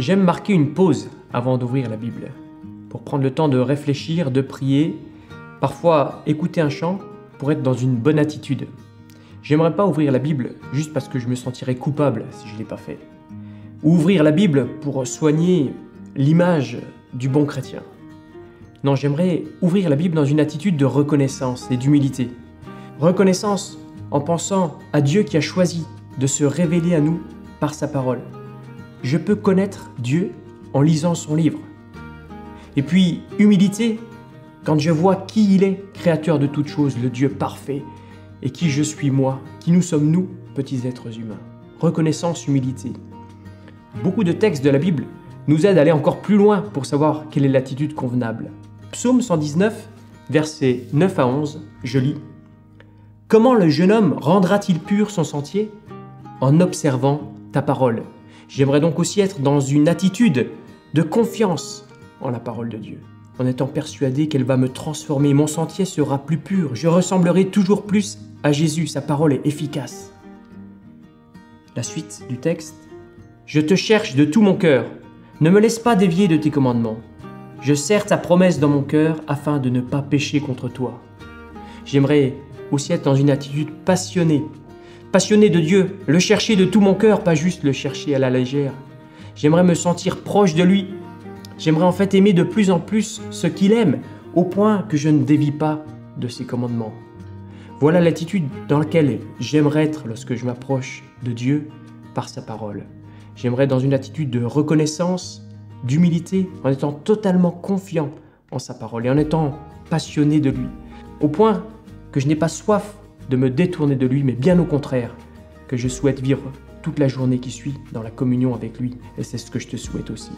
J'aime marquer une pause avant d'ouvrir la Bible, pour prendre le temps de réfléchir, de prier, parfois écouter un chant pour être dans une bonne attitude. J'aimerais pas ouvrir la Bible juste parce que je me sentirais coupable si je l'ai pas fait. Ou ouvrir la Bible pour soigner l'image du bon chrétien. Non, j'aimerais ouvrir la Bible dans une attitude de reconnaissance et d'humilité. Reconnaissance en pensant à Dieu qui a choisi de se révéler à nous par sa parole. Je peux connaître Dieu en lisant son livre. Et puis, humilité, quand je vois qui il est, créateur de toutes choses, le Dieu parfait, et qui je suis moi, qui nous sommes nous, petits êtres humains. Reconnaissance, humilité. Beaucoup de textes de la Bible nous aident à aller encore plus loin pour savoir quelle est l'attitude convenable. Psaume 119, versets 9 à 11, je lis « Comment le jeune homme rendra-t-il pur son sentier ? En observant ta parole. » J'aimerais donc aussi être dans une attitude de confiance en la parole de Dieu, en étant persuadé qu'elle va me transformer. Mon sentier sera plus pur, je ressemblerai toujours plus à Jésus, sa parole est efficace. La suite du texte. Je te cherche de tout mon cœur, ne me laisse pas dévier de tes commandements. Je serre ta promesse dans mon cœur afin de ne pas pécher contre toi. J'aimerais aussi être dans une attitude passionnée de Dieu, le chercher de tout mon cœur, pas juste le chercher à la légère. J'aimerais me sentir proche de lui. J'aimerais en fait aimer de plus en plus ce qu'il aime, au point que je ne dévie pas de ses commandements. Voilà l'attitude dans laquelle j'aimerais être lorsque je m'approche de Dieu par sa parole. J'aimerais dans une attitude de reconnaissance, d'humilité, en étant totalement confiant en sa parole et en étant passionné de lui, au point que je n'ai pas soif de me détourner de lui, mais bien au contraire, que je souhaite vivre toute la journée qui suit dans la communion avec lui. Et c'est ce que je te souhaite aussi.